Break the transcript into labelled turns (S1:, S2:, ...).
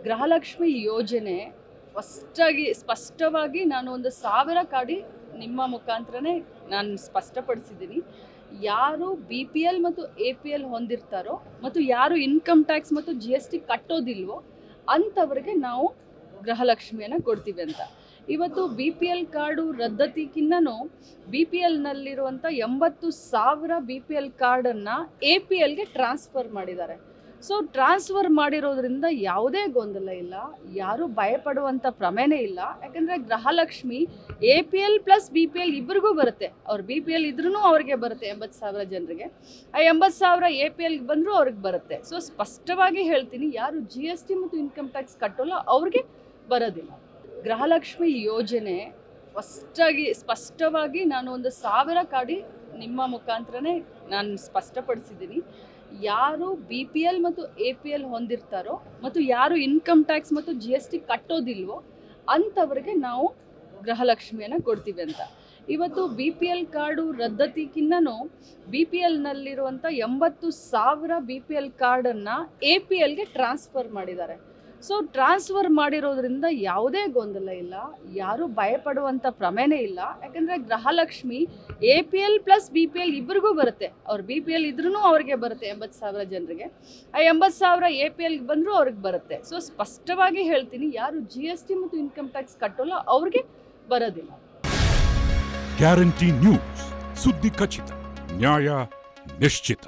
S1: ಗೃಹಲಕ್ಷ್ಮಿ ಯೋಜನೆ ಸ್ಪಷ್ಟವಾಗಿ ನಾನು ಒಂದು 1000 ಕಾಡಿ ನಿಮ್ಮ ಮುಖಾಂತರನೇ ನಾನು ಸ್ಪಷ್ಟಪಡಿಸಿದ್ದೀನಿ. ಯಾರು BPL ಮತ್ತು APL ಹೊಂದಿರ್ತಾರೋ ಮತ್ತು ಯಾರು ಇನ್ಕಮ್ ಟ್ಯಾಕ್ಸ್ ಮತ್ತು GST ಕಟ್ಟೋದಿಲ್ವೋ ಅಂಥವ್ರಿಗೆ ನಾವು ಗೃಹಲಕ್ಷ್ಮಿಯನ್ನು ಕೊಡ್ತೀವಿ ಅಂತ. ಇವತ್ತು BPL ಕಾರ್ಡು ರದ್ದತಿಗಿನ್ನೂ BPLನಲ್ಲಿರುವಂಥ 80,000 BPL ಕಾರ್ಡನ್ನು APLಗೆ ಟ್ರಾನ್ಸ್ಫರ್ ಮಾಡಿದ್ದಾರೆ. ಸೊ ಟ್ರಾನ್ಸ್ಫರ್ ಮಾಡಿರೋದ್ರಿಂದ ಯಾವುದೇ ಗೊಂದಲ ಇಲ್ಲ, ಯಾರೂ ಭಯಪಡುವಂಥ ಪ್ರಮೇಯನೇ ಇಲ್ಲ. ಯಾಕಂದರೆ ಗೃಹಲಕ್ಷ್ಮಿ APL ಪ್ಲಸ್ BPL ಇಬ್ಬರಿಗೂ ಬರುತ್ತೆ. ಅವ್ರು BPL ಇದ್ರೂ ಅವ್ರಿಗೆ ಬರುತ್ತೆ 80,000 ಜನರಿಗೆ, ಆ 80,000 APLಗೆ ಬಂದರೂ ಅವ್ರಿಗೆ ಬರುತ್ತೆ. ಸೊ ಸ್ಪಷ್ಟವಾಗಿ ಹೇಳ್ತೀನಿ, ಯಾರು GST ಮತ್ತು ಇನ್ಕಮ್ ಟ್ಯಾಕ್ಸ್ ಕಟ್ಟೋಲ್ಲ ಅವ್ರಿಗೆ ಬರೋದಿಲ್ಲ. ಗೃಹಲಕ್ಷ್ಮಿ ಯೋಜನೆ ಸ್ಪಷ್ಟವಾಗಿ ನಾನು ಒಂದು 1000 ಕಾಡಿ ನಿಮ್ಮ ಮುಖಾಂತರನೇ ನಾನು ಸ್ಪಷ್ಟಪಡಿಸಿದ್ದೀನಿ. ಯಾರು BPL ಮತ್ತು APL ಹೊಂದಿರ್ತಾರೋ ಮತ್ತು ಯಾರು ಇನ್ಕಮ್ ಟ್ಯಾಕ್ಸ್ ಮತ್ತು GST ಕಟ್ಟೋದಿಲ್ವೋ ಅಂಥವ್ರಿಗೆ ನಾವು ಗೃಹಲಕ್ಷ್ಮಿಯನ್ನು ಕೊಡ್ತೀವಿ ಅಂತ. ಇವತ್ತು BPL ಕಾರ್ಡು ರದ್ದತಿಗಿನ್ನೂ BPLನಲ್ಲಿರುವಂಥ 80,000 BPL ಕಾರ್ಡನ್ನು APLಗೆ ಟ್ರಾನ್ಸ್ಫರ್ ಮಾಡಿದ್ದಾರೆ. ಸೊ ಟ್ರಾನ್ಸ್ಫರ್ ಮಾಡಿರೋದ್ರಿಂದ ಯಾವುದೇ ಗೊಂದಲ ಇಲ್ಲ, ಯಾರೂ ಭಯಪಡುವಂಥ ಪ್ರಮೇಯನೇ ಇಲ್ಲ. ಯಾಕಂದರೆ ಗೃಹಲಕ್ಷ್ಮಿ APL ಪ್ಲಸ್ BPL ಇಬ್ಬರಿಗೂ ಬರುತ್ತೆ. ಅವ್ರು BPL ಇದ್ರೂ ಅವ್ರಿಗೆ ಬರುತ್ತೆ 80,000 ಜನರಿಗೆ, ಆ 80,000 APLಗೆ ಬಂದರೂ ಅವ್ರಿಗೆ ಬರುತ್ತೆ. ಸೊ ಸ್ಪಷ್ಟವಾಗಿ ಹೇಳ್ತೀನಿ, ಯಾರು GST ಮತ್ತು ಇನ್ಕಮ್ ಟ್ಯಾಕ್ಸ್ ಕಟ್ಟೋಲ್ಲ ಅವ್ರಿಗೆ ಬರೋದಿಲ್ಲ.
S2: ಗ್ಯಾರಂಟಿ ನ್ಯೂಸ್, ಸುದ್ದಿ ಖಚಿತ, ನ್ಯಾಯ ನಿಶ್ಚಿತ.